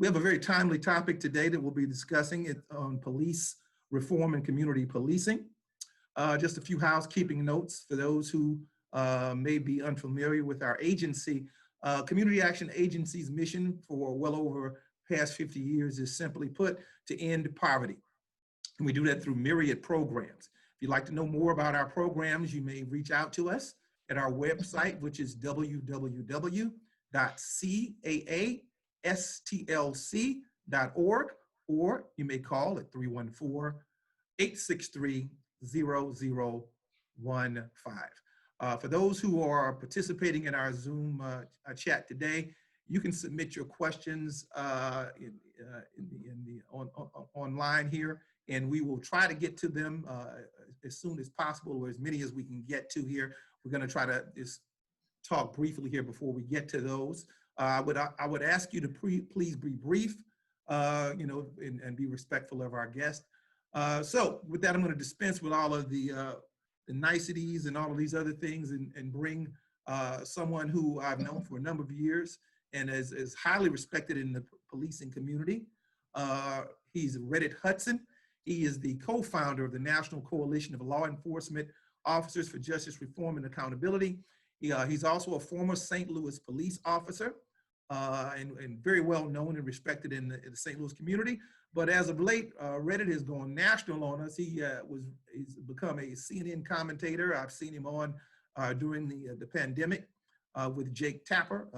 We have a very timely topic today that we'll be discussing it on police reform and community policing. Just a few housekeeping notes for those who may be unfamiliar with our agency. Community Action Agency's mission for well over past 50 years is simply put to end poverty. And we do that through myriad programs. If you'd like to know more about our programs, you may reach out to us at our website, which is www.caastlc.org, or you may call at 314-863-0015. For those who are participating in our Zoom chat today, you can submit your questions online here, and we will try to get to them as soon as possible, or as many as we can get to here. We're going to try to just talk briefly here before we get to those. I would ask you to please be brief, and be respectful of our guest. So with that, I'm going to dispense with all of the niceties and all of these other things, and bring someone who I've known for a number of years and is highly respected in the policing community. He's Redditt Hudson. He is the co-founder of the National Coalition of Law Enforcement Officers for Justice Reform and Accountability. He's also a former St. Louis police officer, and very well known and respected in the St. Louis community. But as of late, Redditt has gone national on us. He's become a CNN commentator. I've seen him on during the pandemic with Jake Tapper,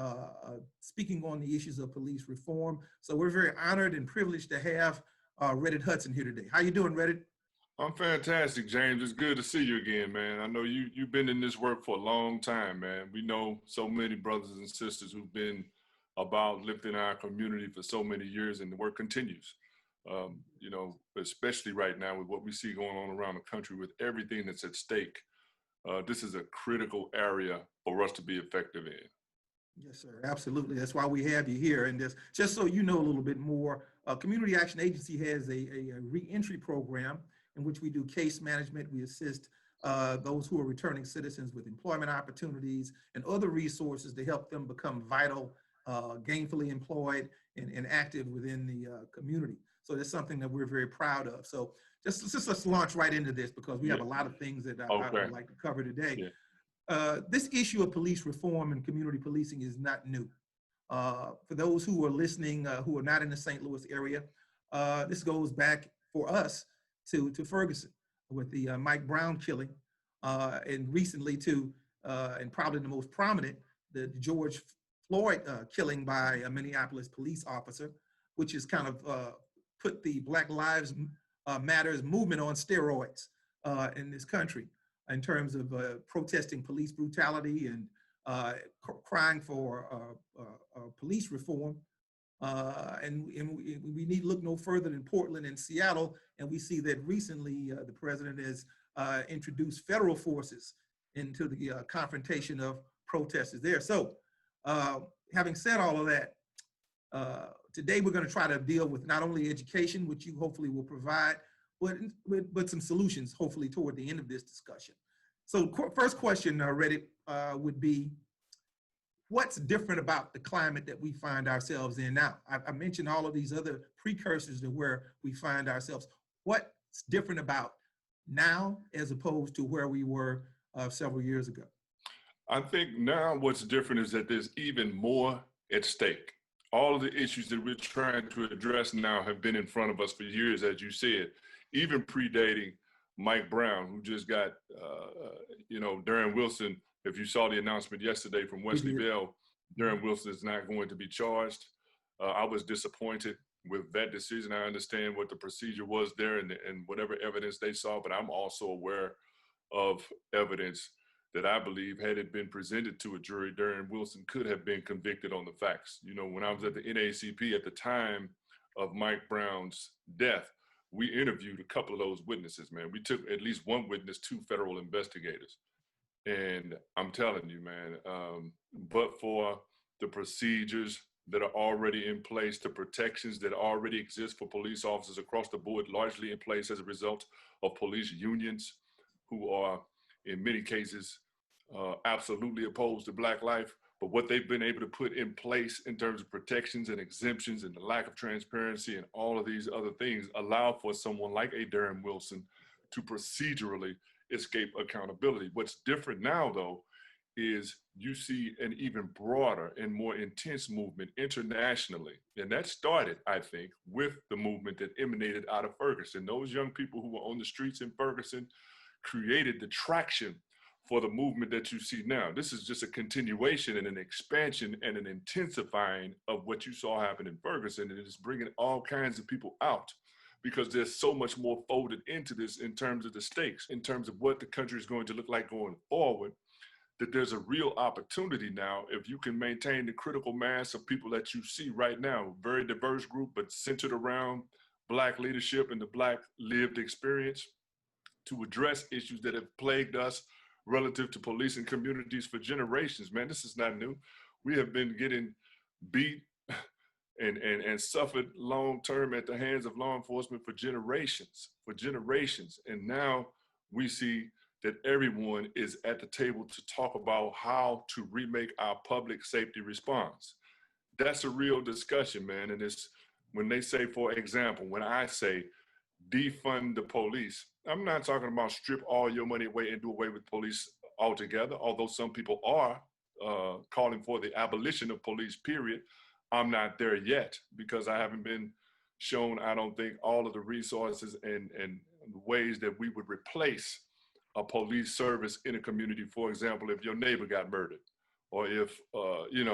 speaking on the issues of police reform. So we're very honored and privileged to have Redditt Hudson here today. How you doing, Redditt? I'm fantastic, James. It's good to see you again, man. I know you've been in this work for a long time, man. We know so many brothers and sisters who've been about lifting our community for so many years, and the work continues. Especially right now with what we see going on around the country with everything that's at stake. This is a critical area for us to be effective in. Yes, sir. Absolutely. That's why we have you here. And just so you know a little bit more, Community Action Agency has a re-entry program in which we do case management. We assist those who are returning citizens with employment opportunities and other resources to help them become vital, gainfully employed, and active within the community. So that's something that we're very proud of. So let's launch right into this, because we have a lot of things that I would like to cover today. Yeah. This issue of police reform and community policing is not new. For those who are listening, who are not in the St. Louis area, this goes back for us to Ferguson with the Mike Brown killing, and recently and probably the most prominent, the George Floyd killing by a Minneapolis police officer, which has kind of put the Black Lives Matters movement on steroids in this country, in terms of protesting police brutality and crying for police reform. And we need look no further than Portland and Seattle, and we see that recently the president has introduced federal forces into the confrontation of protesters there. So having said all of that, today we're going to try to deal with not only education, which you hopefully will provide, but some solutions hopefully toward the end of this discussion. So first question, Redditt, would be, what's different about the climate that we find ourselves in now? I mentioned all of these other precursors to where we find ourselves. What's different about now as opposed to where we were several years ago? I think now what's different is that there's even more at stake. All of the issues that we're trying to address now have been in front of us for years, as you said, even predating Mike Brown, who just got, Darren Wilson. If you saw the announcement yesterday from Wesley Bell, Darren Wilson is not going to be charged. I was disappointed with that decision. I understand what the procedure was there and whatever evidence they saw, but I'm also aware of evidence that I believe, had it been presented to a jury, Darren Wilson could have been convicted on the facts. You know, when I was at the NAACP at the time of Mike Brown's death, we interviewed a couple of those witnesses, man. We took at least one witness, 2 federal investigators. And I'm telling you, man, but for the procedures that are already in place, the protections that already exist for police officers across the board, largely in place as a result of police unions who are, in many cases, absolutely opposed to Black life, But what they've been able to put in place in terms of protections and exemptions and the lack of transparency and all of these other things allow for someone like a Darren Wilson to procedurally escape accountability. What's different now, though, is you see an even broader and more intense movement internationally. And that started, I think, with the movement that emanated out of Ferguson. Those young people who were on the streets in Ferguson created the traction for the movement that you see now. This is just a continuation and an expansion and an intensifying of what you saw happen in Ferguson. And it is bringing all kinds of people out because there's so much more folded into this in terms of the stakes, in terms of what the country is going to look like going forward, that there's a real opportunity now if you can maintain the critical mass of people that you see right now, very diverse group, but centered around Black leadership and the Black lived experience, to address issues that have plagued us relative to policing communities for generations. Man, this is not new. We have been getting beat and suffered long-term at the hands of law enforcement for generations. And now we see that everyone is at the table to talk about how to remake our public safety response. That's a real discussion, man. And it's when they say, for example, when I say defund the police, I'm not talking about strip all your money away and do away with police altogether, although some people are calling for the abolition of police, period. I'm not there yet because I haven't been shown, I don't think, all of the resources and ways that we would replace a police service in a community. For example, if your neighbor got murdered or if,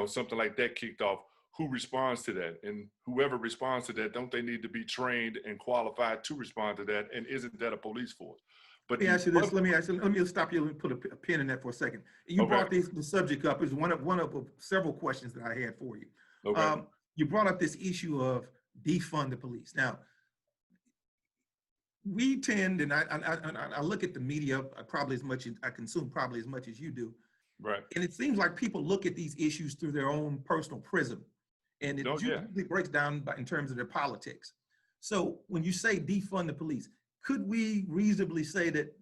something like that kicked off, who responds to that? And whoever responds to that, don't they need to be trained and qualified to respond to that? And isn't that a police force? But let me ask you this. Let me stop you and put a pin in that for a second. You brought the subject up as one of several questions that I had for you. Okay. You brought up this issue of defund the police. Now, we tend, and I look at the media probably as much as I consume, probably as much as you do. Right. And it seems like people look at these issues through their own personal prism. And it usually breaks down in terms of their politics. So when you say defund the police, could we reasonably say that,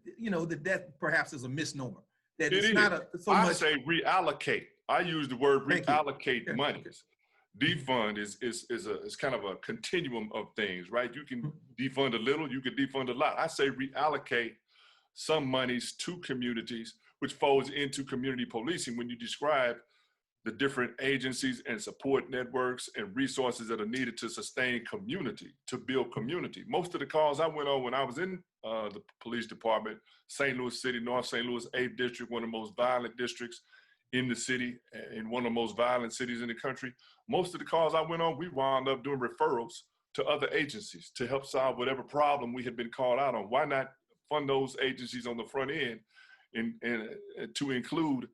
that perhaps is a misnomer? That it's not so much. I say reallocate. I use the word reallocate monies. Okay. Defund is kind of a continuum of things, right? You can defund a little, you can defund a lot. I say reallocate some monies to communities, which folds into community policing when you describe the different agencies and support networks and resources that are needed to sustain community, to build community. Most of the calls I went on when I was in the police department, St. Louis City, North St. Louis 8th District, one of the most violent districts in the city, in one of the most violent cities in the country. Most of the calls I went on, we wound up doing referrals to other agencies to help solve whatever problem we had been called out on. Why not fund those agencies on the front end and to include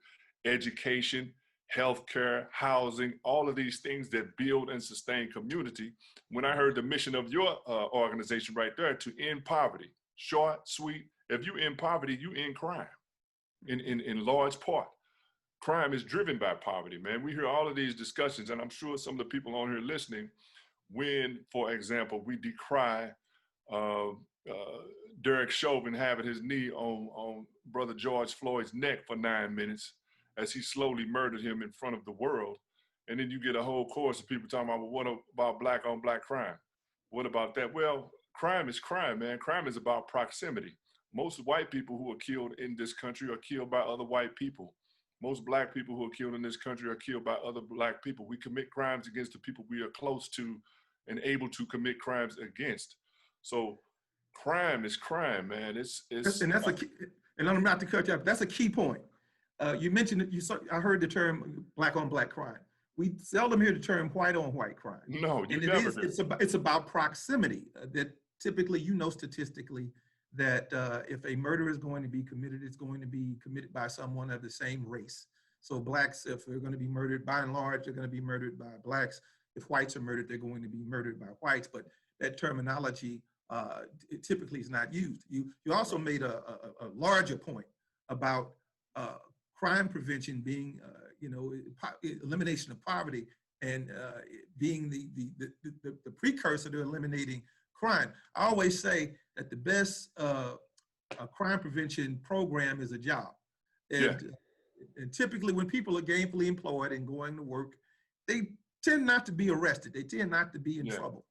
education, healthcare, housing, all of these things that build and sustain community. When I heard the mission of your organization right there, to end poverty, short, sweet. If you end poverty, you end crime in large part. Crime is driven by poverty, man. We hear all of these discussions, and I'm sure some of the people on here listening, when, for example, we decry Derek Chauvin having his knee on Brother George Floyd's neck for 9 minutes as he slowly murdered him in front of the world. And then you get a whole chorus of people talking about, well, what about black on black crime? What about that? Well, crime is crime, man. Crime is about proximity. Most white people who are killed in this country are killed by other white people. Most black people who are killed in this country are killed by other black people. We commit crimes against the people we are close to and able to commit crimes against. So crime is crime, man. And that's a key, and I'm not to cut you off. That's a key point. You mentioned that I heard the term black on black crime. We seldom hear the term white on white crime. No, you and never do. It's about proximity. That typically, statistically, that if a murder is going to be committed, it's going to be committed by someone of the same race. So blacks, if they're going to be murdered, by and large, they're going to be murdered by blacks. If whites are murdered, they're going to be murdered by whites. But that terminology it typically is not used. You also made a larger point about crime prevention being, elimination of poverty and being the precursor to eliminating crime. I always say that the best crime prevention program is a job. And And typically when people are gainfully employed and going to work, they tend not to be arrested. They tend not to be in trouble.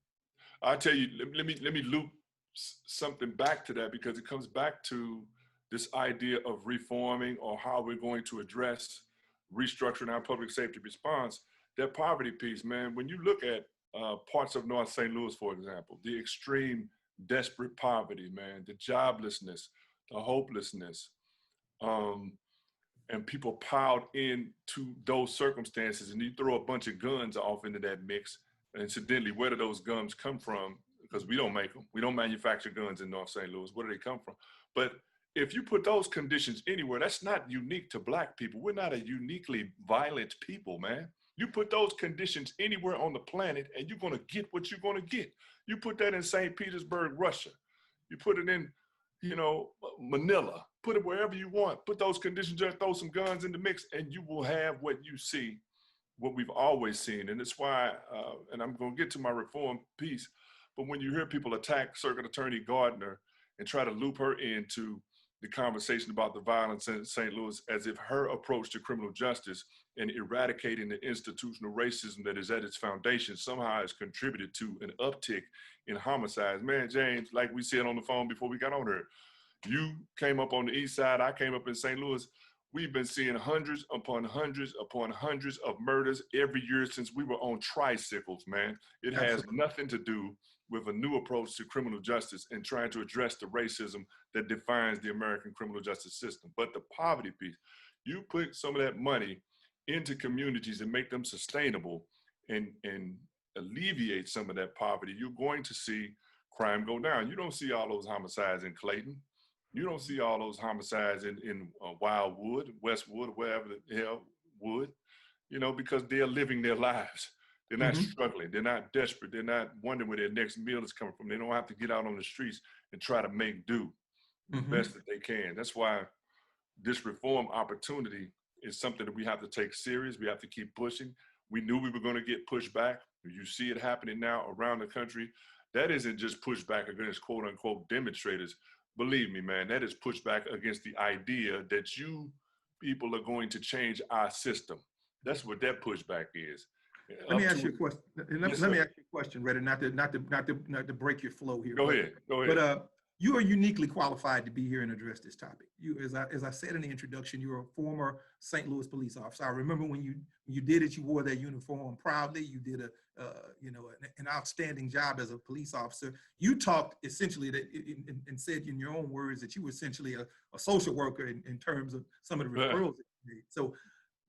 I'll tell you, let me loop something back to that, because it comes back to this idea of reforming or how we're going to address restructuring our public safety response. That poverty piece, man, when you look at parts of North St. Louis, for example, the extreme desperate poverty, man, the joblessness, the hopelessness, and people piled into those circumstances, and you throw a bunch of guns off into that mix. And incidentally, where do those guns come from? Because we don't make them. We don't manufacture guns in North St. Louis. Where do they come from? But if you put those conditions anywhere, that's not unique to Black people. We're not a uniquely violent people, man. You put those conditions anywhere on the planet and you're gonna get what you're gonna get. You put that in St. Petersburg, Russia. You put it in, Manila. Put it wherever you want. Put those conditions, just throw some guns in the mix, and you will have what you see, what we've always seen. And it's why, and I'm gonna get to my reform piece, but when you hear people attack Circuit Attorney Gardner and try to loop her into the conversation about the violence in St. Louis as if her approach to criminal justice and eradicating the institutional racism that is at its foundation somehow has contributed to an uptick in homicides. Man, James, like we said on the phone before we got on here, you came up on the east side, I came up in St. Louis. We've been seeing hundreds upon hundreds upon hundreds of murders every year since we were on tricycles, man. It has nothing to do with a new approach to criminal justice and trying to address the racism that defines the American criminal justice system. But the poverty piece, you put some of that money into communities and make them sustainable and alleviate some of that poverty, you're going to see crime go down. You don't see all those homicides in Clayton. You don't see all those homicides in Wildwood, Westwood, wherever the hell Wood, because they're living their lives. They're not struggling. They're not desperate. They're not wondering where their next meal is coming from. They don't have to get out on the streets and try to make do the best that they can. That's why this reform opportunity is something that we have to take serious. We have to keep pushing. We knew we were going to get pushback. You see it happening now around the country. That isn't just pushback against quote unquote demonstrators. Believe me, man, that is pushback against the idea that you people are going to change our system. That's what that pushback is. Let me ask you a question. Let me ask you a question, Redditt, not to break your flow here. Go ahead. But you are uniquely qualified to be here and address this topic. You, as I said in the introduction, you're a former St. Louis police officer. I remember when you did it, you wore that uniform proudly. You did an outstanding job as a police officer. You talked essentially and said in your own words that you were essentially a social worker in terms of some of the referrals that you made. So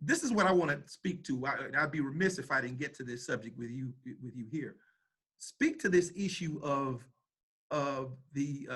this is what I want to speak to. I'd be remiss if I didn't get to this subject with you here. Speak to this issue of the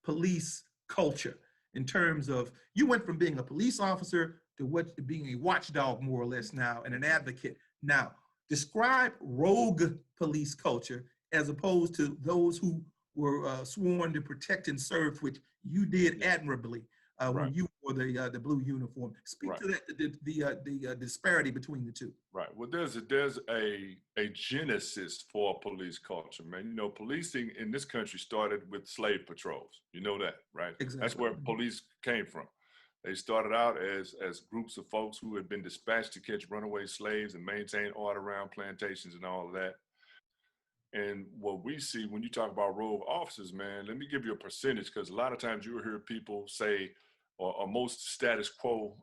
police culture in terms of, you went from being a police officer to being a watchdog more or less now and an advocate. Now, describe rogue police culture as opposed to those who were sworn to protect and serve, which you did admirably. When you wore the blue uniform. Speak to that, the disparity between the two. Right. Well, there's a genesis for police culture, man. Policing in this country started with slave patrols. You know that, right? Exactly. That's where police came from. They started out as groups of folks who had been dispatched to catch runaway slaves and maintain order around plantations and all of that. And what we see when you talk about rogue officers, man, let me give you a percentage, because a lot of times you will hear people say, or most status quo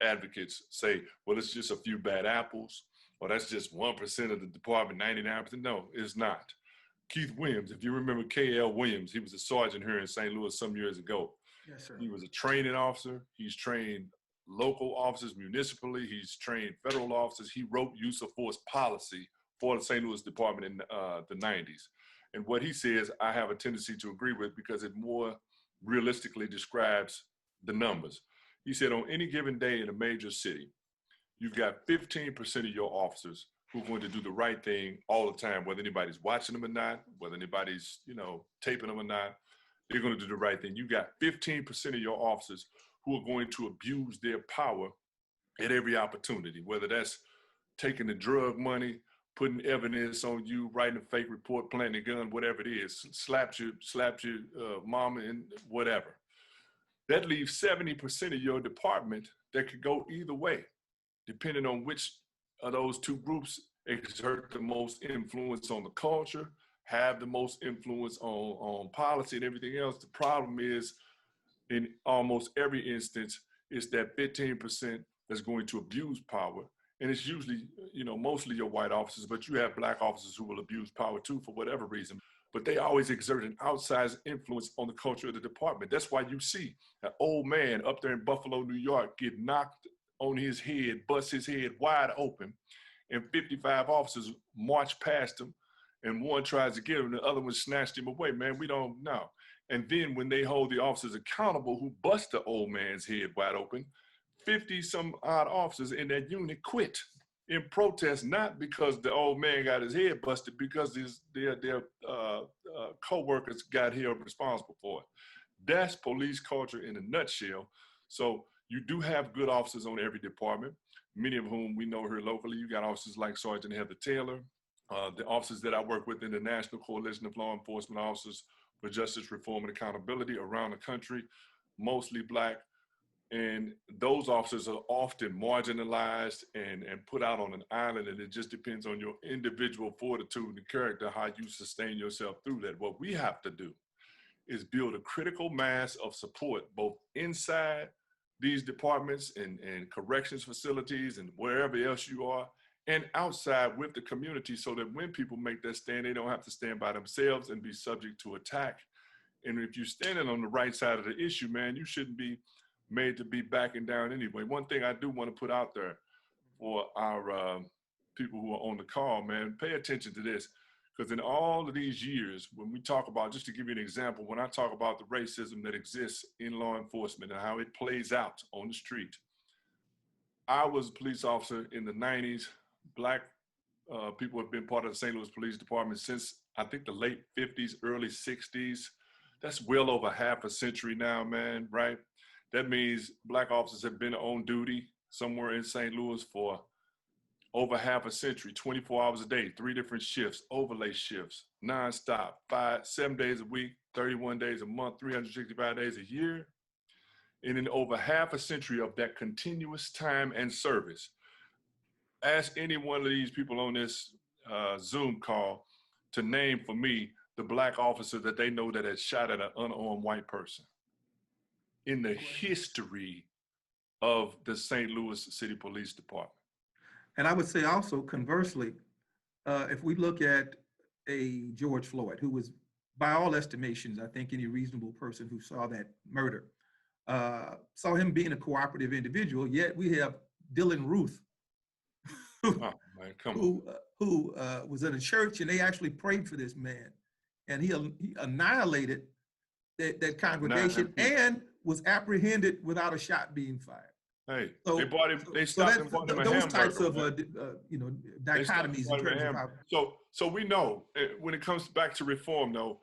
advocates say, well, it's just a few bad apples, or that's just 1% of the department, 99%. No, it's not. Keith Williams, if you remember K.L. Williams, he was a sergeant here in St. Louis some years ago. Yes, sir. He was a training officer. He's trained local officers municipally. He's trained federal officers. He wrote use of force policy for the St. Louis Department in the 90s. And what he says, I have a tendency to agree with, because it more realistically describes the numbers. He said, on any given day in a major city, you've got 15% of your officers who are going to do the right thing all the time, whether anybody's watching them or not, whether anybody's, taping them or not, they're going to do the right thing. You got 15% of your officers who are going to abuse their power at every opportunity, whether that's taking the drug money, putting evidence on you, writing a fake report, planting a gun, whatever it is, slapped your mama and whatever. That leaves 70% of your department that could go either way, depending on which of those two groups exert the most influence on the culture, have the most influence on policy and everything else. The problem is, in almost every instance, it's that 15% that's going to abuse power. And it's usually, mostly your white officers, but you have black officers who will abuse power too for whatever reason. But they always exert an outsized influence on the culture of the department. That's why you see an old man up there in Buffalo, New York, get knocked on his head, bust his head wide open, and 55 officers march past him, and one tries to get him, the other one snatched him away. Man, we don't know. And then when they hold the officers accountable who bust the old man's head wide open, 50 some odd officers in that unit quit in protest, not because the old man got his head busted, because their co-workers got held responsible for it. That's police culture in a nutshell. So you do have good officers on every department, many of whom we know here locally. You got officers like Sergeant Heather Taylor, the officers that I work with in the National Coalition of Law Enforcement Officers for Justice, Reform, and Accountability around the country, mostly Black. And those officers are often marginalized and put out on an island, and it just depends on your individual fortitude and character, how you sustain yourself through that. What we have to do is build a critical mass of support, both inside these departments and corrections facilities and wherever else you are, and outside with the community, so that when people make that stand, they don't have to stand by themselves and be subject to attack. And if you're standing on the right side of the issue, man, you shouldn't be made to be backing down anyway. One thing I do want to put out there for our people who are on the call, man, pay attention to this, because in all of these years, when we talk about, just to give you an example, when I talk about the racism that exists in law enforcement and how it plays out on the street, I was a police officer in the 90s. Black people have been part of the St. Louis Police Department since, I think, the late 50s, early 60s. That's well over half a century now, man, right? That means Black officers have been on duty somewhere in St. Louis for over half a century, 24 hours a day, 3 different shifts, overlay shifts, nonstop, 7 days a week, 31 days a month, 365 days a year. And in over half a century of that continuous time and service, ask any one of these people on this Zoom call to name for me the Black officer that they know that has shot at an unarmed white person in the history of the St. Louis City Police Department. And I would say also, conversely, if we look at a George Floyd, who was, by all estimations, I think any reasonable person who saw that murder, saw him being a cooperative individual, yet we have Dylan Ruth, who was in a church, and they actually prayed for this man, and he annihilated that congregation and was apprehended without a shot being fired. Hey, so, they stopped and bought him a hamburger. Those types of dichotomies in terms of how. So we know when it comes back to reform, though,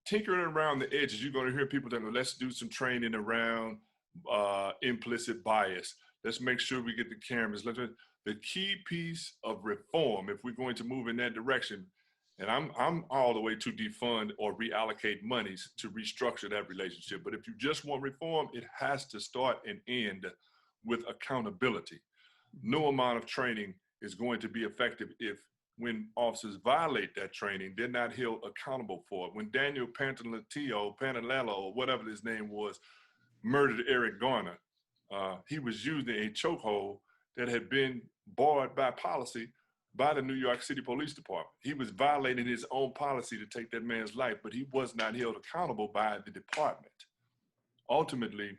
tinkering around the edges, you're going to hear people that go, let's do some training around implicit bias. Let's make sure we get the cameras. The key piece of reform, if we're going to move in that direction, and I'm all the way to defund or reallocate monies to restructure that relationship. But if you just want reform, it has to start and end with accountability. No amount of training is going to be effective if, when officers violate that training, they're not held accountable for it. When Daniel Pantalillo, or whatever his name was, murdered Eric Garner, he was using a chokehold that had been barred by policy by the New York City Police Department. He was violating his own policy to take that man's life, but he was not held accountable by the department. Ultimately,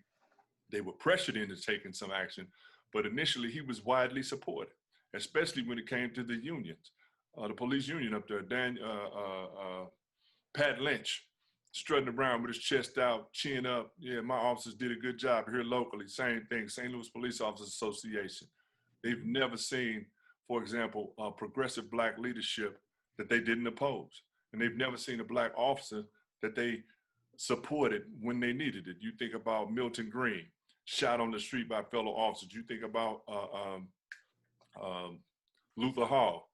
they were pressured into taking some action, but initially he was widely supported, especially when it came to the unions. The police union up there, Pat Lynch, strutting around with his chest out, chin up. Yeah, my officers did a good job here locally. Same thing, St. Louis Police Officers Association. They've never seen, for example, progressive Black leadership that they didn't oppose. And they've never seen a Black officer that they supported when they needed it. You think about Milton Green, shot on the street by fellow officers. You think about Luther Hall,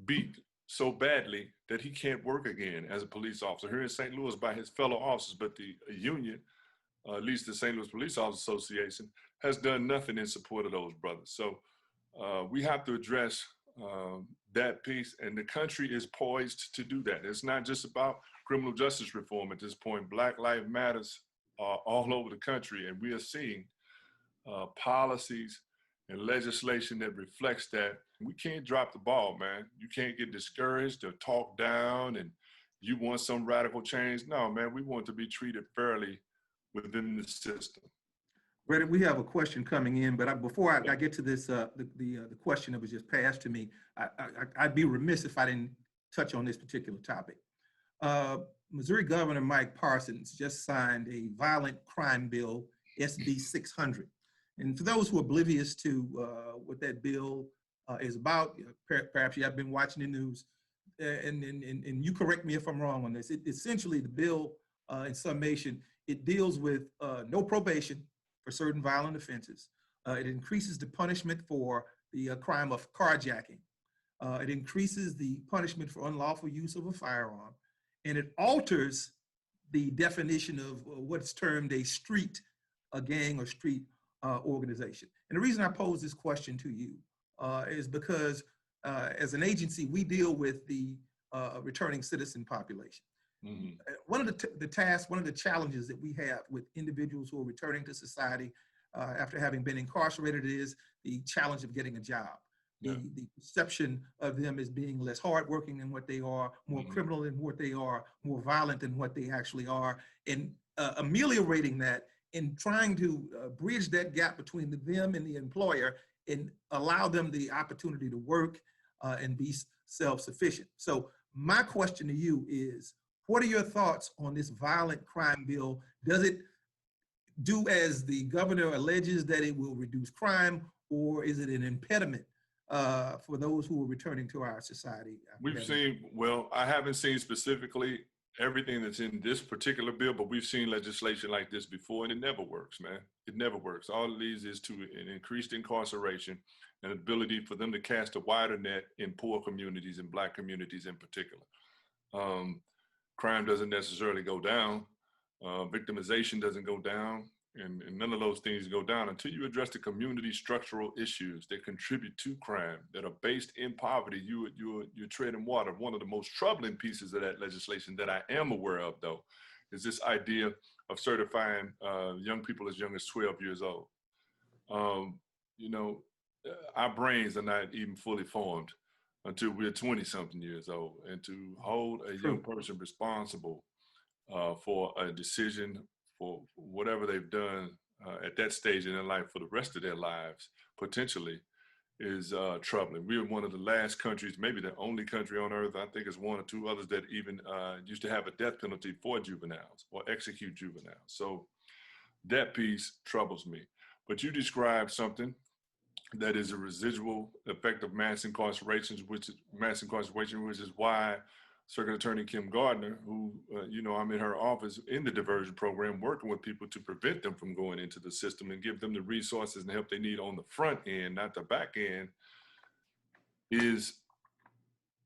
beat so badly that he can't work again as a police officer here in St. Louis by his fellow officers, but the union at least the St. Louis Police Officers Association, has done nothing in support of those brothers. So we have to address that piece, and the country is poised to do that. It's not just about criminal justice reform at this point. Black Lives Matters are all over the country, and we are seeing policies and legislation that reflects that. We can't drop the ball, man. You can't get discouraged or talked down and you want some radical change. No, man, we want to be treated fairly within the system. Redditt, we have a question coming in, but before I get to this, the question that was just passed to me, I'd be remiss if I didn't touch on this particular topic. Missouri Governor Mike Parsons just signed a violent crime bill, SB 600. And for those who are oblivious to what that bill is about, perhaps you have been watching the news, and you correct me if I'm wrong on this. Essentially, the bill, in summation, it deals with no probation for certain violent offenses. It increases the punishment for the crime of carjacking. It increases the punishment for unlawful use of a firearm. And it alters the definition of what's termed a gang or street organization. And the reason I pose this question to you is because as an agency, we deal with the returning citizen population. Mm-hmm. One of the tasks, one of the challenges that we have with individuals who are returning to society after having been incarcerated is the challenge of getting a job. Yeah. The perception of them as being less hardworking than what they are, more mm-hmm. criminal than what they are, more violent than what they actually are, and ameliorating that and trying to bridge that gap between them and the employer and allow them the opportunity to work and be self-sufficient. So my question to you is, what are your thoughts on this violent crime bill? Does it do as the governor alleges, that it will reduce crime, or is it an impediment for those who are returning to our society? We've seen, well, I haven't seen specifically everything that's in this particular bill, but we've seen legislation like this before, and it never works, man. It never works. All it leads is to an increased incarceration and ability for them to cast a wider net in poor communities and Black communities in particular. Crime doesn't necessarily go down. Victimization doesn't go down, and none of those things go down until you address the community structural issues that contribute to crime, that are based in poverty. You're treading water. One of the most troubling pieces of that legislation that I am aware of, though, is this idea of certifying young people as young as 12 years old. You know, our brains are not even fully formed until we're 20-something years old, and to hold a young person responsible for a decision for whatever they've done at that stage in their life for the rest of their lives, potentially, is troubling. We are one of the last countries, maybe the only country on earth, I think it's one or two others, that even used to have a death penalty for juveniles or execute juveniles. So that piece troubles me. But you described something that is a residual effect of mass incarceration, which is why Circuit Attorney Kim Gardner, who, you know, I'm in her office in the diversion program, working with people to prevent them from going into the system and give them the resources and help they need on the front end, not the back end, is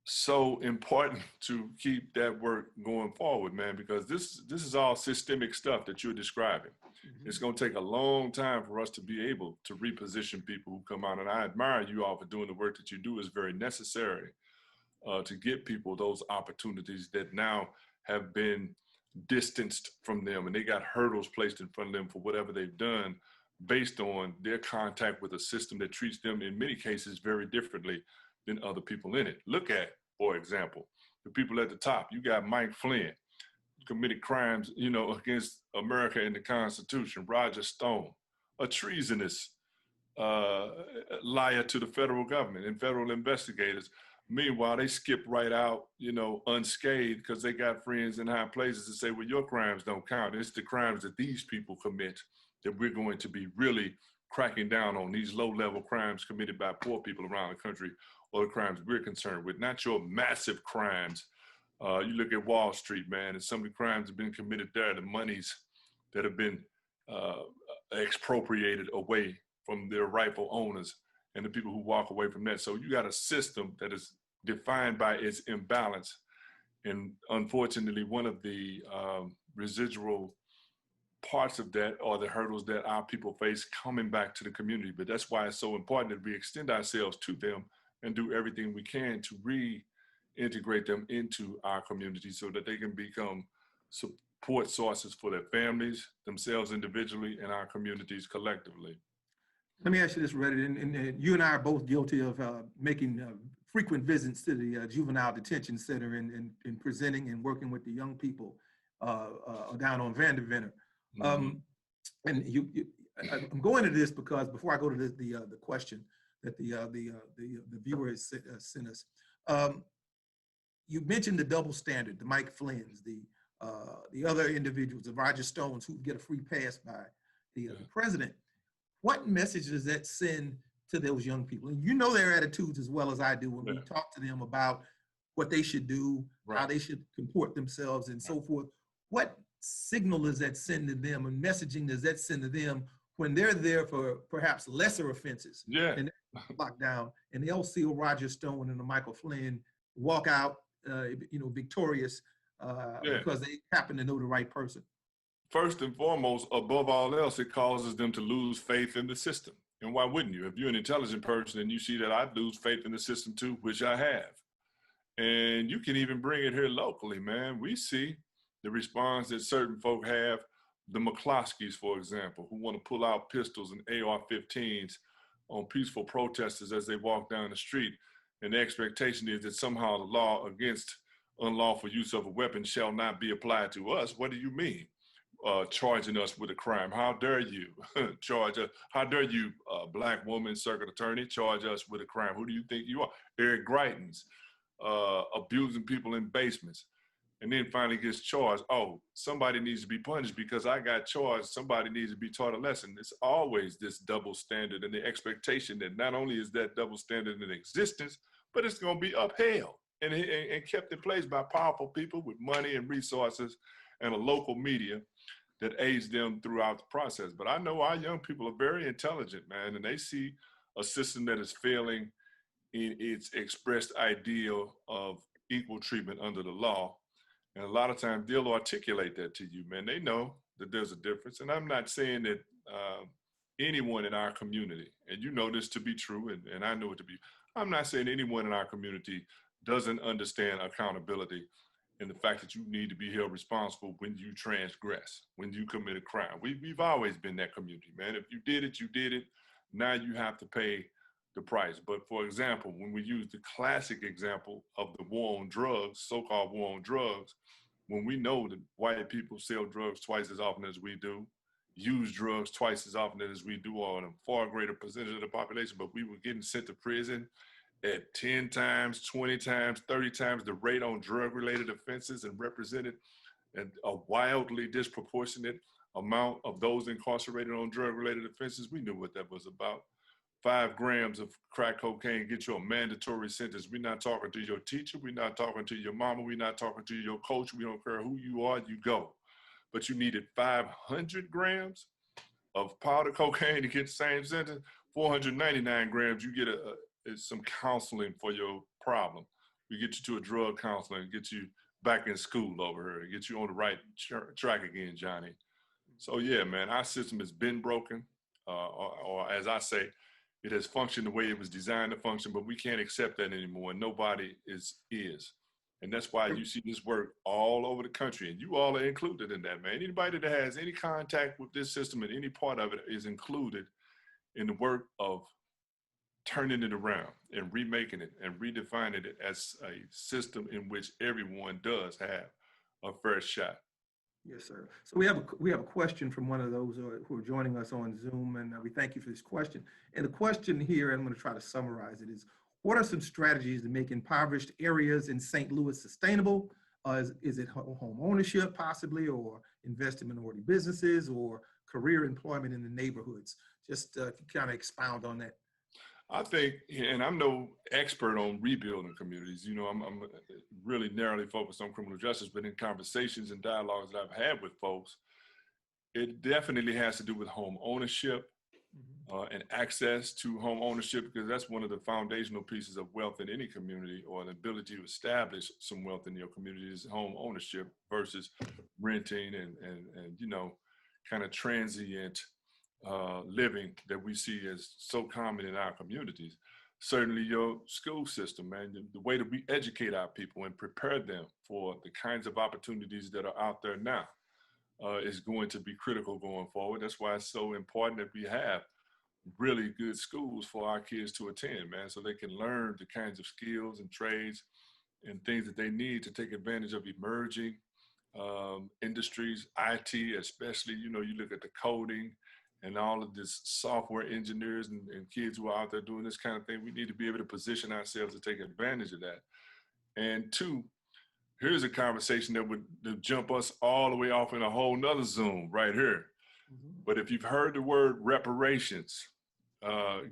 so important to keep that work going forward, man, because this is all systemic stuff that you're describing. Mm-hmm. It's going to take a long time for us to be able to reposition people who come out, and I admire you all for doing the work that you do. Is very necessary to get people those opportunities that now have been distanced from them, and they got hurdles placed in front of them for whatever they've done based on their contact with a system that treats them in many cases very differently than other people in it. Look at, for example, the people at the top. You got Mike Flynn, committed crimes, you know, against America and the Constitution. Roger Stone, a treasonous liar to the federal government and federal investigators. Meanwhile, they skip right out, you know, unscathed because they got friends in high places to say, well, your crimes don't count. It's the crimes that these people commit that we're going to be really cracking down on, these low-level crimes committed by poor people around the country, or the crimes we're concerned with, not your massive crimes. You look at Wall Street, man, and some of the crimes have been committed there, the monies that have been expropriated away from their rightful owners and the people who walk away from that. So you got a system that is defined by its imbalance. And unfortunately, one of the residual parts of that are the hurdles that our people face coming back to the community. But that's why it's so important that we extend ourselves to them and do everything we can to reintegrate them into our community so that they can become support sources for their families, themselves individually, and our communities collectively. Let me ask you this, Redditt, and you and I are both guilty of making frequent visits to the juvenile detention center and presenting and working with the young people down on Vanderventer. And I'm going to this because before I go to the question that the viewer has sent us, you mentioned the double standard, the Mike Flynn's, the other individuals, the Roger Stones, who get a free pass by the president. What message does that send to those young people? And you know their attitudes as well as I do when we talk to them about what they should do, how they should comport themselves and so forth. What signal does that send to them and messaging does that send to them when they're there for perhaps lesser offenses and locked down and they'll see a Roger Stone and a Michael Flynn walk out victorious because they happen to know the right person? First and foremost, above all else, it causes them to lose faith in the system. And why wouldn't you? If you're an intelligent person and you see that I lose faith in the system too, which I have. And you can even bring it here locally, man. We see the response that certain folk have, the McCloskeys, for example, who want to pull out pistols and AR-15s on peaceful protesters as they walk down the street. And the expectation is that somehow the law against unlawful use of a weapon shall not be applied to us. What do you mean? Charging us with a crime. How dare you charge us? How dare you, black woman, circuit attorney, charge us with a crime? Who do you think you are? Eric Greitens, abusing people in basements, and then finally gets charged. Oh, somebody needs to be punished because I got charged. Somebody needs to be taught a lesson. It's always this double standard and the expectation that not only is that double standard in existence, but it's going to be upheld and kept in place by powerful people with money and resources and a local media that aids them throughout the process. But I know our young people are very intelligent, man, and they see a system that is failing in its expressed ideal of equal treatment under the law. And a lot of times they'll articulate that to you, man. They know that there's a difference. And I'm not saying that anyone in our community, and you know this to be true, and I know it to be, I'm not saying anyone in our community doesn't understand accountability and the fact that you need to be held responsible when you transgress, when you commit a crime. We've always been that community, man. If you did it, you did it. Now you have to pay the price. But for example, when we use the classic example of the war on drugs, so-called war on drugs, when we know that white people sell drugs twice as often as we do, use drugs twice as often as we do on a far greater percentage of the population, but we were getting sent to prison at 10 times, 20 times, 30 times the rate on drug-related offenses and represented a wildly disproportionate amount of those incarcerated on drug-related offenses. We knew what that was about. 5 grams of crack cocaine get you a mandatory sentence. We're not talking to your teacher. We're not talking to your mama. We're not talking to your coach. We don't care who you are, you go. But you needed 500 grams of powder cocaine to get the same sentence. 499 grams, you get some counseling for your problem. We get you to a drug counselor and get you back in school over here, get you on the right track again, Johnny. So yeah, man, our system has been broken, or as I say, it has functioned the way it was designed to function, but we can't accept that anymore, and nobody is. And that's why you see this work all over the country, and you all are included in that, man. Anybody that has any contact with this system and any part of it is included in the work of turning it around and remaking it and redefining it as a system in which everyone does have a fair shot. Yes, sir. So we have a question from one of those who are joining us on Zoom, and we thank you for this question. And the question here, and I'm going to try to summarize it, is what are some strategies to make impoverished areas in St. Louis sustainable? Is it home ownership possibly, or invest in minority businesses, or career employment in the neighborhoods? Just kind of expound on that. I think, and I'm no expert on rebuilding communities, you know, I'm really narrowly focused on criminal justice, but in conversations and dialogues that I've had with folks, it definitely has to do with home ownership and access to home ownership, because that's one of the foundational pieces of wealth in any community, or an ability to establish some wealth in your community, is home ownership versus renting and you know, kind of transient living that we see as so common in our communities. Certainly your school system, man, the way that we educate our people and prepare them for the kinds of opportunities that are out there now is going to be critical going forward. That's why it's so important that we have really good schools for our kids to attend, man, so they can learn the kinds of skills and trades and things that they need to take advantage of emerging industries, IT especially. You know, you look at the coding and all of this software engineers and kids who are out there doing this kind of thing. We need to be able to position ourselves to take advantage of that. And two, here's a conversation that would jump us all the way off in a whole nother Zoom right here. Mm-hmm. But if you've heard the word reparations,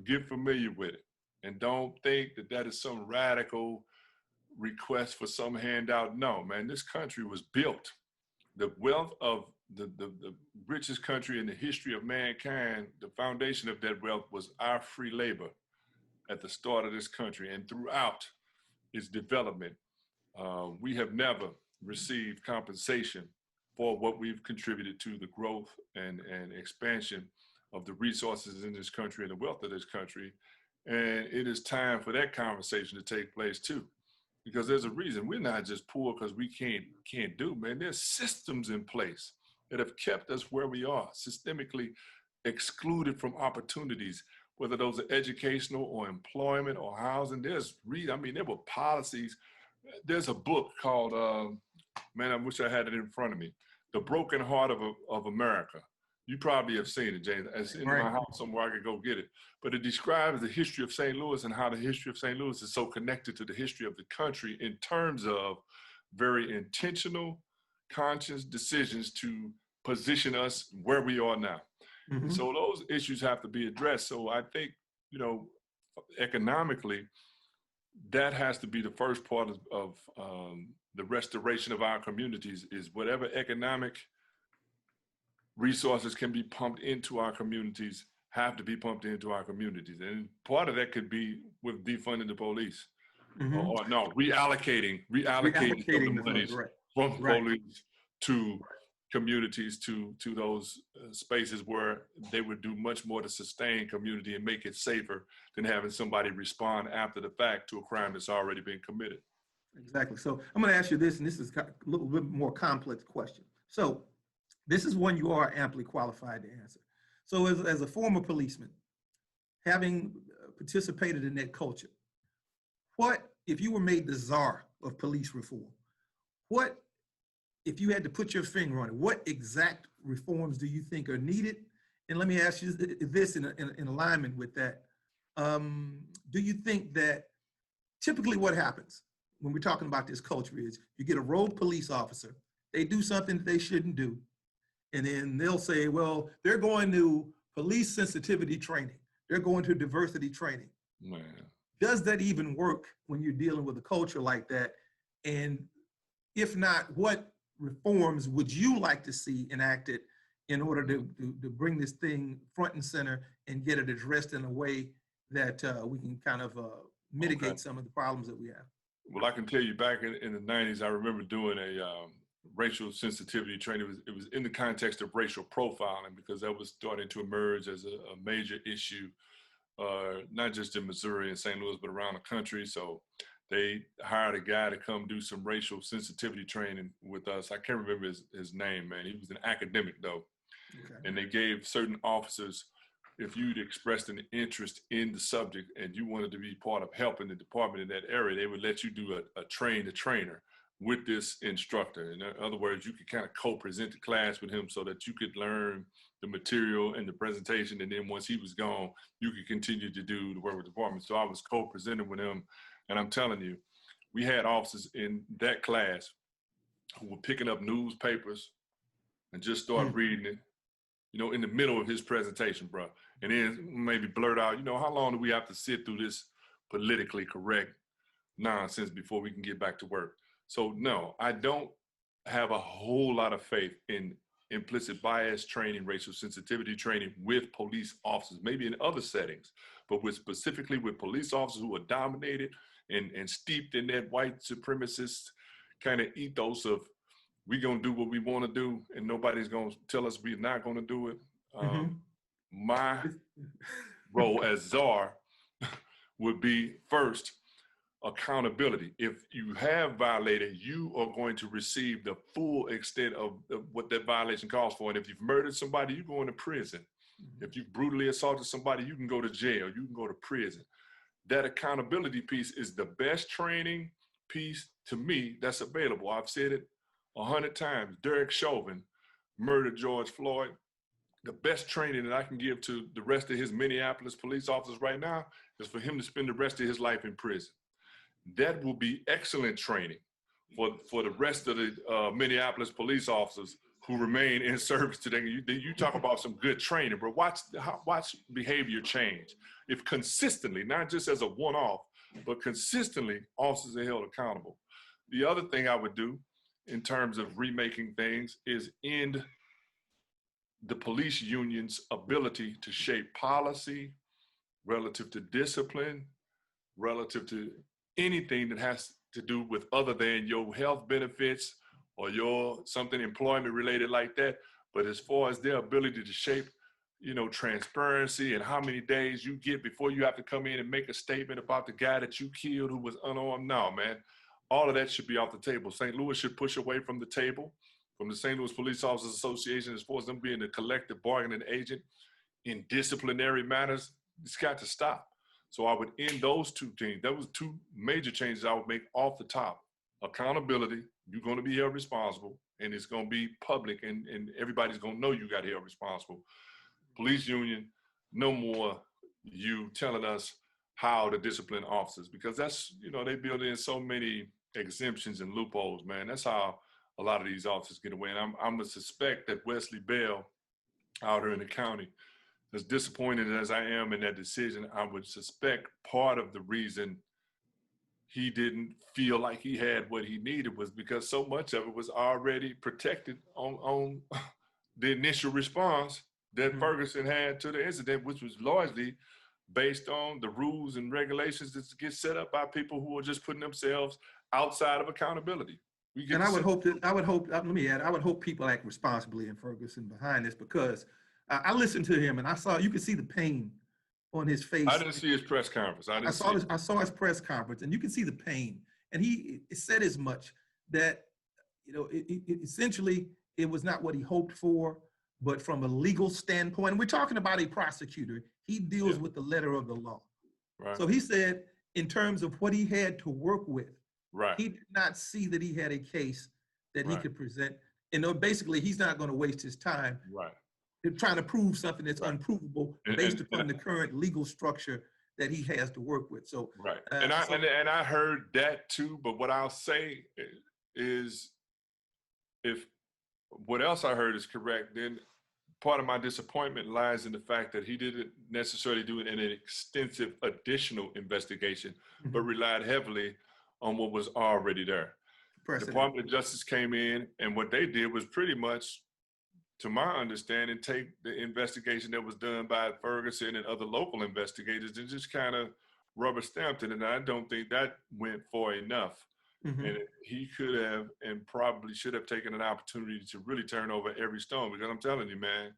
get familiar with it. And don't think that that is some radical request for some handout. No, man, this country was built. The wealth of the richest country in the history of mankind, the foundation of that wealth was our free labor at the start of this country and throughout its development. We have never received compensation for what we've contributed to the growth and expansion of the resources in this country and the wealth of this country. And it is time for that conversation to take place too. Because there's a reason we're not just poor because we can't do, man. There's systems in place that have kept us where we are, systemically excluded from opportunities, whether those are educational or employment or housing. There were policies. There's a book called, man, I wish I had it in front of me, The Broken Heart of America. You probably have seen it, James. It's in my house somewhere. I could go get it. But it describes the history of St. Louis and how the history of St. Louis is so connected to the history of the country in terms of very intentional, conscious decisions to position us where we are now. Mm-hmm. So those issues have to be addressed. So I think, you know, economically, that has to be the first part of the restoration of our communities, is whatever economic resources can be pumped into our communities have to be pumped into our communities. And part of that could be with defunding the police. Mm-hmm. or reallocating the monies from police to communities, to those spaces where they would do much more to sustain community and make it safer than having somebody respond after the fact to a crime that's already been committed. Exactly. So I'm going to ask you this, and this is a little bit more complex question. So this is one you are amply qualified to answer. So as a former policeman, having participated in that culture, what, if you were made the czar of police reform, what, if you had to put your finger on it, what exact reforms do you think are needed? And let me ask you this in alignment with that. Do you think that typically what happens when we're talking about this culture is you get a rogue police officer, they do something that they shouldn't do, and then they'll say, well, they're going to police sensitivity training. They're going to diversity training. Man. Does that even work when you're dealing with a culture like that? And if not, what reforms would you like to see enacted in order to bring this thing front and center and get it addressed in a way that we can kind of mitigate some of the problems that we have? Well, I can tell you back in the 90s, I remember doing a racial sensitivity training. It was in the context of racial profiling, because that was starting to emerge as a major issue, not just in Missouri and St. Louis, but around the country. So they hired a guy to come do some racial sensitivity training with us. I can't remember his name, man. He was an academic though. Okay. And they gave certain officers, if you'd expressed an interest in the subject and you wanted to be part of helping the department in that area, they would let you do a train the trainer with this instructor. In other words, you could kind of co-present the class with him so that you could learn the material and the presentation. And then once he was gone, you could continue to do the work with the department. So I was co-presenting with him. And I'm telling you, we had officers in that class who were picking up newspapers and just start reading it, you know, in the middle of his presentation, bro. And then maybe blurt out, you know, how long do we have to sit through this politically correct nonsense before we can get back to work? So no, I don't have a whole lot of faith in implicit bias training, racial sensitivity training with police officers, maybe in other settings, but specifically with police officers who are dominated and steeped in that white supremacist kind of ethos of we're going to do what we want to do and nobody's going to tell us we're not going to do it. My role as czar would be, first, accountability. If you have violated, you are going to receive the full extent of what that violation calls for. And if you've murdered somebody, you're going to prison. If you've brutally assaulted somebody, you can go to jail, you can go to prison. That accountability piece is the best training piece to me that's available. I've said it 100 times. Derek Chauvin murdered George Floyd. The best training that I can give to the rest of his Minneapolis police officers right now is for him to spend the rest of his life in prison. That will be excellent training for the rest of the Minneapolis police officers who remain in service today. You talk about some good training, bro. Watch behavior change. If consistently, not just as a one-off, but consistently, officers are held accountable. The other thing I would do in terms of remaking things is end the police union's ability to shape policy relative to discipline, relative to anything that has to do with other than your health benefits or your something employment related like that. But as far as their ability to shape, transparency and how many days you get before you have to come in and make a statement about the guy that you killed who was unarmed. No, man, all of that should be off the table. St. Louis should push away from the table, from the St. Louis Police Officers Association, as far as them being the collective bargaining agent in disciplinary matters. It's got to stop. So I would end those two things. That was two major changes I would make off the top. Accountability, you're going to be held responsible, and it's going to be public, and everybody's going to know you got held responsible. Police union, no more you telling us how to discipline officers, because that's, they build in so many exemptions and loopholes, man. That's how a lot of these officers get away. And I'm going to suspect that Wesley Bell out here in the county, as disappointed as I am in that decision, I would suspect part of the reason he didn't feel like he had what he needed was because so much of it was already protected on the initial response that Ferguson had to the incident, which was largely based on the rules and regulations that get set up by people who are just putting themselves outside of accountability. And I would hope, let me add, I would hope people act responsibly in Ferguson behind this, because I listened to him and you could see the pain on his face. I didn't see his press conference. I saw his press conference, and you can see the pain. And he said as much that, essentially it was not what he hoped for, but from a legal standpoint, and we're talking about a prosecutor, he deals with the letter of the law. Right. So he said, in terms of what he had to work with, right, he did not see that he had a case that he could present. And basically, he's not going to waste his time trying to prove something that's unprovable based upon the current legal structure that he has to work with. So and I heard that too. But what I'll say is, if what else I heard is correct, then part of my disappointment lies in the fact that he didn't necessarily do an extensive additional investigation, but relied heavily on what was already there. The Department of Justice came in, and what they did was pretty much, to my understanding, take the investigation that was done by Ferguson and other local investigators and just kind of rubber stamped it. And I don't think that went far enough. And he could have and probably should have taken an opportunity to really turn over every stone, because I'm telling you, man,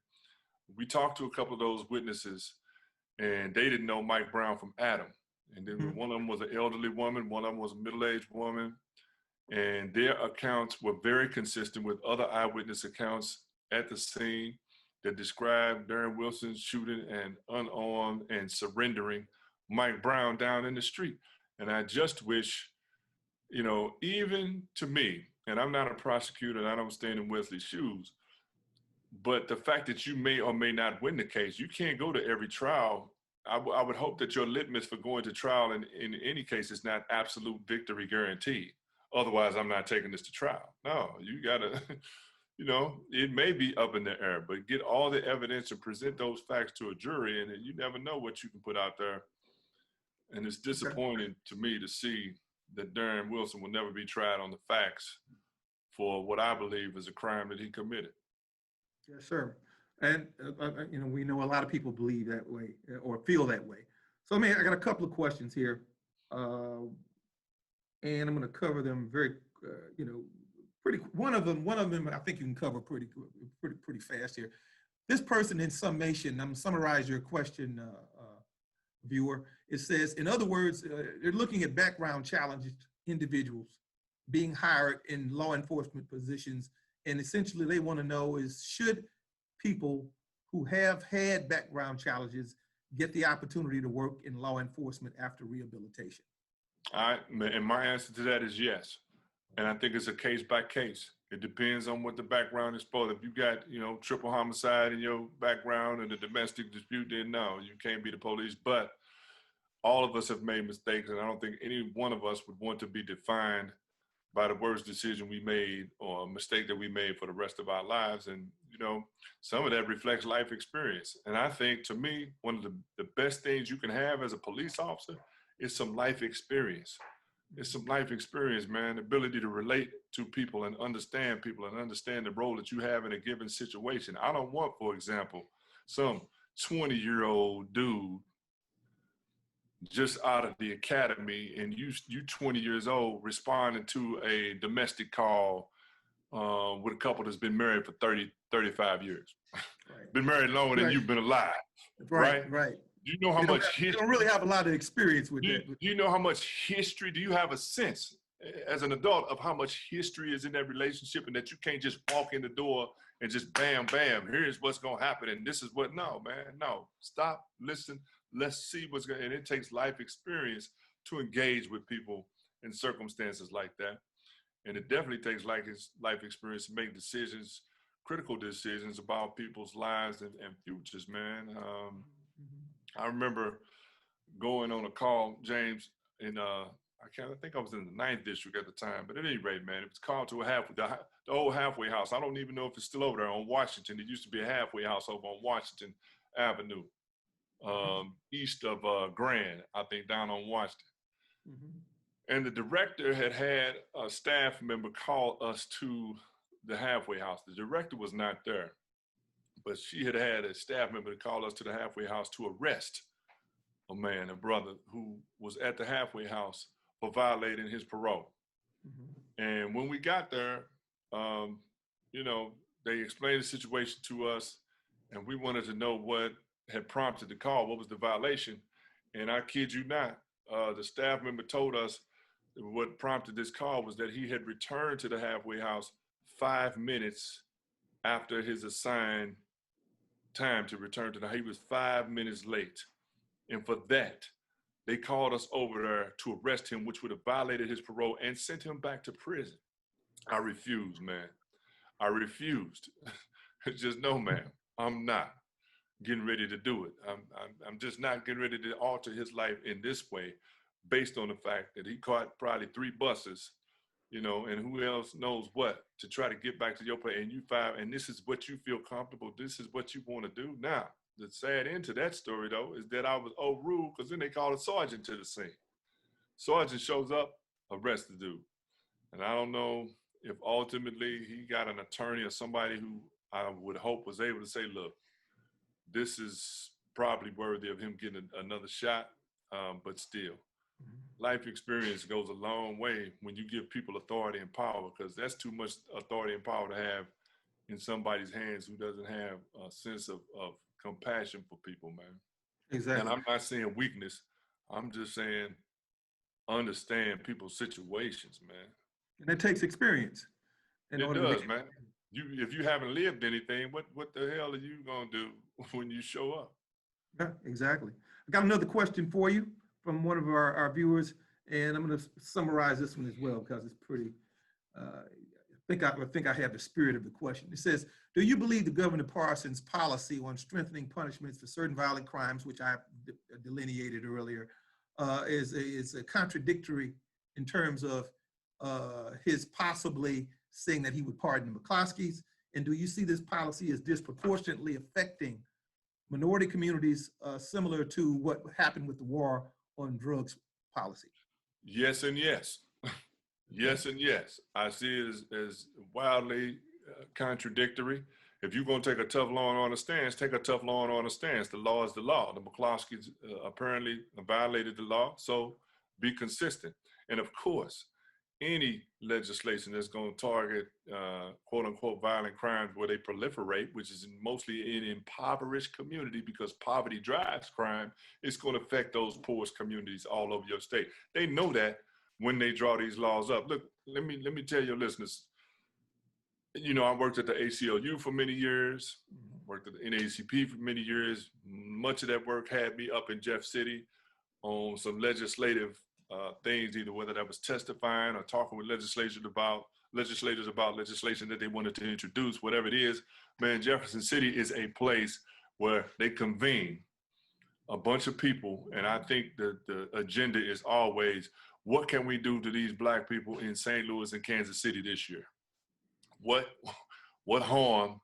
we talked to a couple of those witnesses and they didn't know Mike Brown from Adam. And then one of them was an elderly woman, one of them was a middle-aged woman, and their accounts were very consistent with other eyewitness accounts at the scene that described Darren Wilson's shooting and unarmed and surrendering Mike Brown down in the street. And I just wish, even to me, and I'm not a prosecutor and I don't stand in Wesley's shoes, but the fact that you may or may not win the case, you can't go to every trial. I would hope that your litmus for going to trial in any case is not absolute victory guaranteed. Otherwise, I'm not taking this to trial. No, you gotta, it may be up in the air, but get all the evidence and present those facts to a jury, and you never know what you can put out there. And it's disappointing to me to see that Darren Wilson will never be tried on the facts for what I believe is a crime that he committed. Yes, sir. And, we know a lot of people believe that way or feel that way. So, I got a couple of questions here, and I'm going to cover them very, one of them, I think you can cover pretty fast here. This person, in summation, I'm gonna summarize your question, viewer. It says, in other words, they're looking at background challenged individuals being hired in law enforcement positions. And essentially they want to know is, should people who have had background challenges get the opportunity to work in law enforcement after rehabilitation? And my answer to that is yes. And I think it's a case by case. It depends on what the background is for. If you got, triple homicide in your background and a domestic dispute, then no, you can't be the police. But all of us have made mistakes, and I don't think any one of us would want to be defined by the worst decision we made or a mistake that we made for the rest of our lives. And, some of that reflects life experience. And I think, to me, one of the best things you can have as a police officer is some life experience. It's some life experience, man, the ability to relate to people and understand the role that you have in a given situation. I don't want, for example, some 20-year-old dude just out of the academy and you 20 years old responding to a domestic call with a couple that's been married for 30, 35 years. Right. Been married longer than you've been alive. Right. Do you know how much history? You don't really have a lot of experience with that. Do you know how much history? Do you have a sense as an adult of how much history is in that relationship, and that you can't just walk in the door and just bam, bam, here's what's going to happen, and this is what? No, man, no. Stop, listen, let's see what's going to, and it takes life experience to engage with people in circumstances like that. And it definitely takes life experience to make decisions, critical decisions about people's lives and futures, man. I remember going on a call, James, in I think I was in the 9th district at the time, but at any rate, man, it was called to the old halfway house. I don't even know if it's still over there on Washington. It used to be a halfway house over on Washington Avenue, east of Grand, I think, down on Washington. And the director had a staff member call us to the halfway house. The director was not there, but she had a staff member to call us to the halfway house to arrest a man, a brother, who was at the halfway house for violating his parole. And when we got there, they explained the situation to us, and we wanted to know what had prompted the call, what was the violation. And I kid you not, the staff member told us what prompted this call was that he had returned to the halfway house 5 minutes after his assigned time to return to he was 5 minutes late. And for that, they called us over there to arrest him, which would have violated his parole and sent him back to prison. I refused, man. I refused. Just no, man, I'm not getting ready to do it. I'm just not getting ready to alter his life in this way, based on the fact that he caught probably 3 buses, and who else knows what, to try to get back to your place. And and this is what you feel comfortable. This is what you want to do. Now, the sad end to that story, though, is that I was overruled, because then they called a sergeant to the scene. Sergeant shows up, arrests the dude. And I don't know if ultimately he got an attorney or somebody who I would hope was able to say, look, this is probably worthy of him getting another shot, but still. Life experience goes a long way when you give people authority and power, because that's too much authority and power to have in somebody's hands who doesn't have a sense of compassion for people, man. Exactly. And I'm not saying weakness. I'm just saying understand people's situations, man. And it takes experience. It does, man. If you haven't lived anything, what the hell are you gonna do when you show up? Yeah, exactly. I got another question for you from one of our viewers, and I'm going to summarize this one as well, because it's pretty, I think I have the spirit of the question. It says, do you believe the Governor Parsons' policy on strengthening punishments for certain violent crimes, which I delineated earlier, is a contradictory in terms of his possibly saying that he would pardon the McCloskeys? And do you see this policy as disproportionately affecting minority communities, similar to what happened with the war on drugs policy? Yes and yes. Yes and yes. I see it as wildly contradictory. If you're going to take a tough law and order stance, take a tough law and order stance. The law is the law. The McCloskeys apparently violated the law, so be consistent. And of course, any legislation that's going to target quote unquote violent crimes where they proliferate, which is mostly in impoverished community, because poverty drives crime, it's going to affect those poorest communities all over your state. They know that when they draw these laws up. Look, let me tell your listeners, you know, I worked at the ACLU for many years, worked at the NAACP for many years. Much of that work had me up in Jeff City on some legislative things, either whether that was testifying or talking with legislators about legislation that they wanted to introduce, whatever it is. Man, Jefferson City is a place where they convene a bunch of people, and I think the agenda is always, what can we do to these Black people in St. Louis and Kansas City this year? What harm,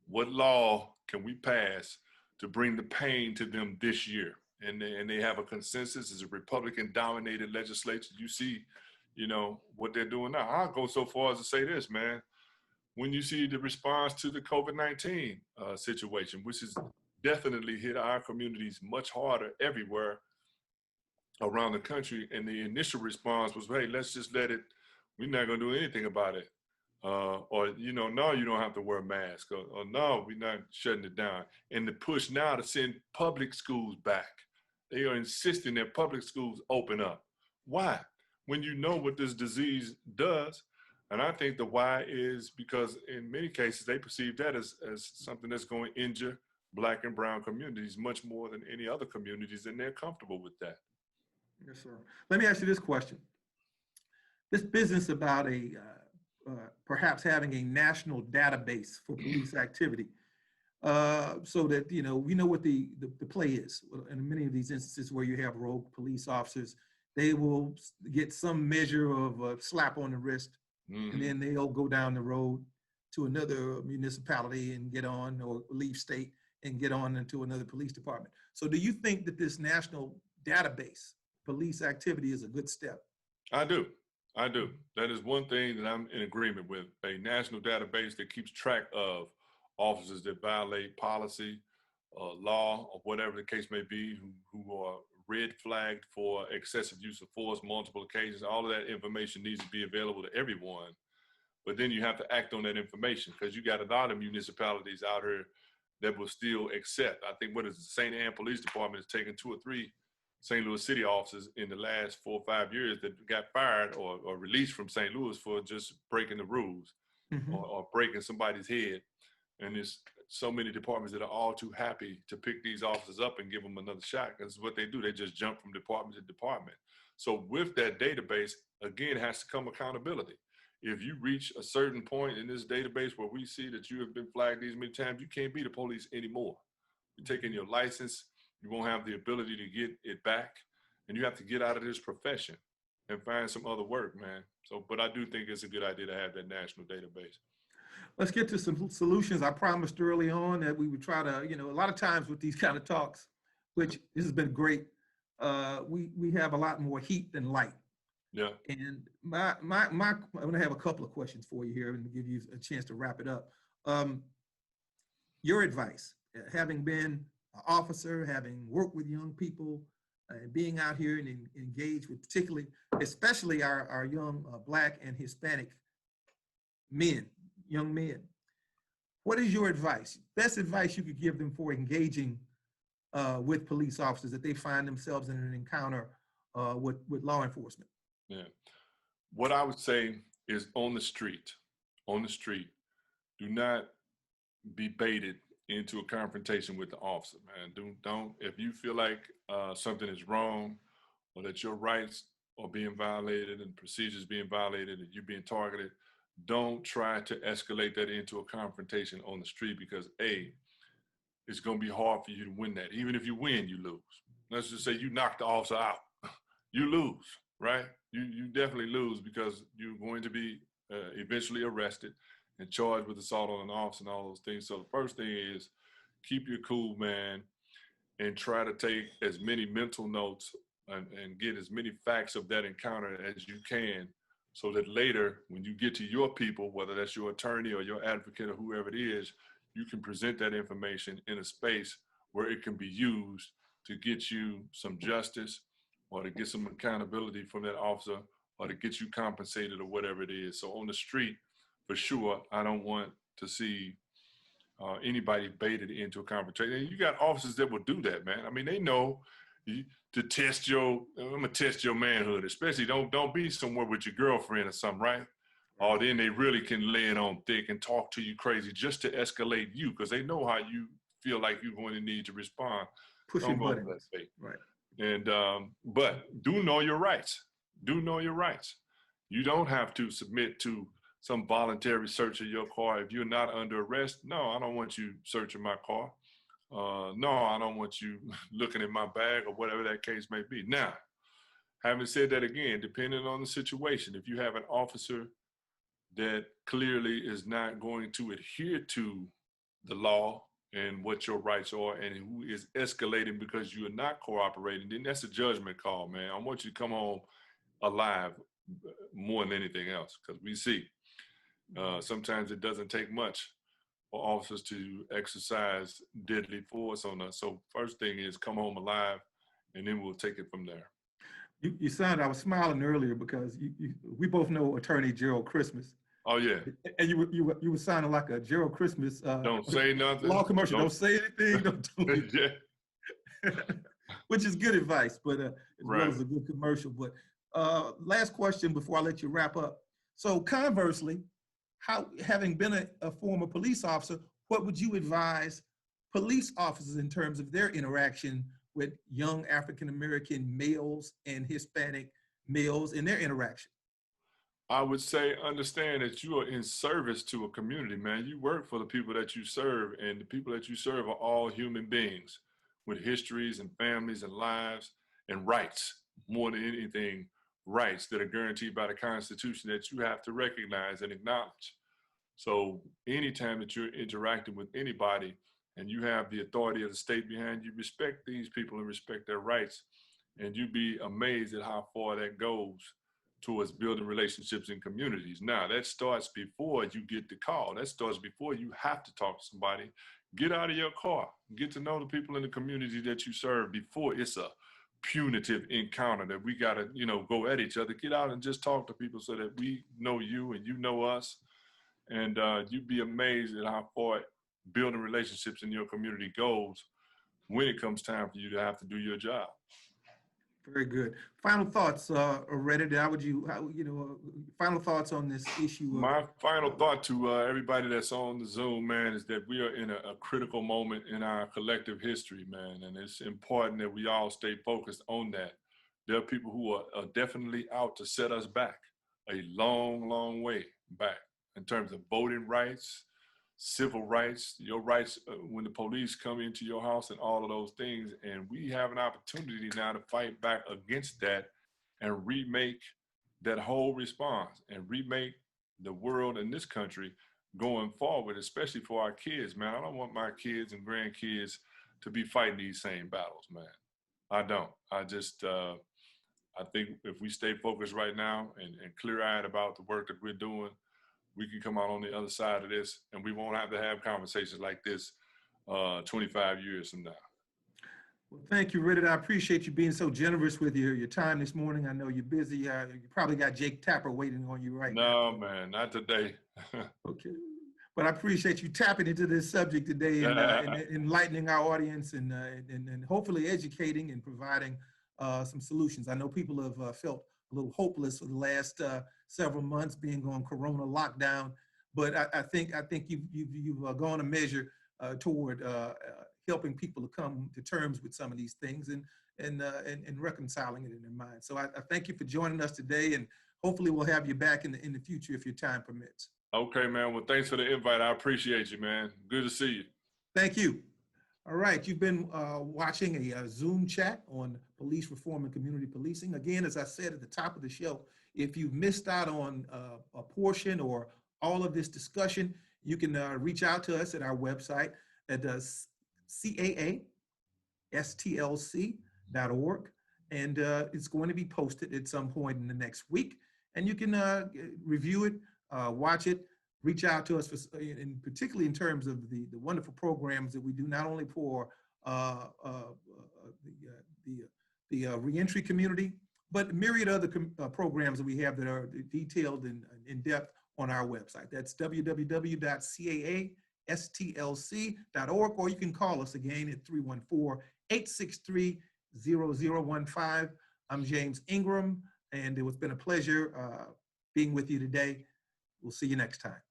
what law can we pass to bring the pain to them this year? And they have a consensus. It's a Republican-dominated legislature. You see, you know, what they're doing now. I'll go so far as to say this, man. When you see the response to the COVID-19 situation, which has definitely hit our communities much harder everywhere around the country, and the initial response was, hey, let's just let it, we're not gonna do anything about it. Or, you know, no, you don't have to wear a mask, or no, we're not shutting it down. And the push now to send public schools back. They are insisting that public schools open up. Why? When you know what this disease does. And I think the why is because in many cases, they perceive that as something that's going to injure Black and brown communities much more than any other communities, and they're comfortable with that. Yes, sir. Let me ask you this question. This business about perhaps having a national database for police activity, so that, you know, we know what the play is. In many of these instances where you have rogue police officers, they will get some measure of a slap on the wrist, and then they'll go down the road to another municipality and get on, or leave state and get on into another police department. So do you think that this national database police activity is a good step? I do. That is one thing that I'm in agreement with. A national database that keeps track of officers that violate policy, law, or whatever the case may be, who are red flagged for excessive use of force, multiple occasions. All of that information needs to be available to everyone. But then you have to act on that information, because you got a lot of municipalities out here that will still accept. I think, what is the St. Anne Police Department has taken 2 or 3 St. Louis City officers in the last 4 or 5 years that got fired or released from St. Louis for just breaking the rules, or breaking somebody's head. And there's so many departments that are all too happy to pick these officers up and give them another shot, because what they do, they just jump from department to department. So with that database, again, has to come accountability. If you reach a certain point in this database where we see that you have been flagged these many times, you can't be the police anymore. You're taking your license, you won't have the ability to get it back, and you have to get out of this profession and find some other work, man. So, but I do think it's a good idea to have that national database. Let's get to some solutions. I promised early on that we would try to, you know, a lot of times with these kind of talks, which this has been great, we have a lot more heat than light. Yeah. And I'm going to have a couple of questions for you here and give you a chance to wrap it up. Your advice, having been an officer, having worked with young people, and being out here and engaged with especially our young Black and Hispanic men, young men. What is your advice? Best advice you could give them for engaging with police officers that they find themselves in an encounter with law enforcement? Yeah. What I would say is, on the street, do not be baited into a confrontation with the officer, man. Don't, if you feel like something is wrong, or that your rights are being violated and procedures being violated and you're being targeted, don't try to escalate that into a confrontation on the street, because it's going to be hard for you to win that. Even if you win, you lose. Let's just say you knock the officer out, you lose, right? You definitely lose, because you're going to be eventually arrested and charged with assault on an officer and all those things. So the first thing is, keep your cool, man, and try to take as many mental notes and get as many facts of that encounter as you can, so that later, when you get to your people, whether that's your attorney or your advocate or whoever it is, you can present that information in a space where it can be used to get you some justice, or to get some accountability from that officer, or to get you compensated or whatever it is. So on the street, for sure, I don't want to see anybody baited into a confrontation. And you got officers that will do that, man. I mean, they know to test I'm gonna test your manhood, especially don't be somewhere with your girlfriend or something, right? Or then they really can lay it on thick and talk to you crazy just to escalate you, because they know how you feel like you're going to need to respond. Pushing Don't go to buttons. that state. Right. And but do know your rights. Do know your rights. You don't have to submit to some voluntary search of your car if you're not under arrest. No, I don't want you searching my car. No, I don't want you looking in my bag or whatever that case may be. Now, having said that, again, depending on the situation, if you have an officer that clearly is not going to adhere to the law and what your rights are, and who is escalating because you are not cooperating, then that's a judgment call, man. I want you to come home alive more than anything else, because we see sometimes it doesn't take much for officers to exercise deadly force on us. So first thing is come home alive, and then we'll take it from there. You sounded, I was smiling earlier because we both know attorney Gerald Christmas. Oh yeah. And you were sounding like a Gerald Christmas don't say nothing. Law commercial. Don't say anything. Don't do it. Yeah. Which is good advice, but as right. well as a good commercial. But last question before I let you wrap up. So conversely, how, having been a former police officer, what would you advise police officers in terms of their interaction with young African-American males and Hispanic males in their interaction? I would say understand that you are in service to a community, man. You work for the people that you serve, and the people that you serve are all human beings with histories and families and lives and rights, more than anything, rights that are guaranteed by the Constitution that you have to recognize and acknowledge. So anytime that you're interacting with anybody and you have the authority of the state behind you, respect these people and respect their rights, and you'd be amazed at how far that goes towards building relationships in communities. Now, that starts before you get the call. That starts before you have to talk to somebody. Get out of your car. Get to know the people in the community that you serve before it's a punitive encounter that we got to, go at each other. Get out and just talk to people so that we know you and you know us. And you'd be amazed at how far building relationships in your community goes when it comes time for you to have to do your job. Very good. Final thoughts, Redditt. Final thoughts on this issue? My final thought to everybody that's on the Zoom, man, is that we are in a critical moment in our collective history, man, and it's important that we all stay focused on that. There are people who are definitely out to set us back a long, long way back in terms of voting rights, civil rights, your rights when the police come into your house and all of those things. And we have an opportunity now to fight back against that and remake that whole response and remake the world in this country going forward, especially for our kids, man. I don't want my kids and grandkids to be fighting these same battles, man. I don't. I just, I think if we stay focused right now and clear-eyed about the work that we're doing, we can come out on the other side of this, and we won't have to have conversations like this 25 years from now. Well, thank you, Redditt. I appreciate you being so generous with your time this morning. I know you're busy. You probably got Jake Tapper waiting on you right now. No, man, not today. Okay. But I appreciate you tapping into this subject today and enlightening our audience and hopefully educating and providing some solutions. I know people have felt a little hopeless for the last several months being on Corona lockdown, but I think you've gone a measure toward helping people to come to terms with some of these things and reconciling it in their mind. So I thank you for joining us today, and hopefully we'll have you back in the future if your time permits. Okay, man. Well, thanks for the invite. I appreciate you, man. Good to see you. Thank you. All right, you've been watching a Zoom chat on police reform and community policing. Again, as I said at the top of the show, if you've missed out on a portion or all of this discussion, you can reach out to us at our website at caastlc.org, and it's going to be posted at some point in the next week. And you can review it, watch it, reach out to us, and particularly in terms of the wonderful programs that we do, not only for the reentry community, but myriad other programs that we have that are detailed and in depth on our website. That's www.caastlc.org, or you can call us again at 314-863-0015. I'm James Ingram, and it's been a pleasure being with you today. We'll see you next time.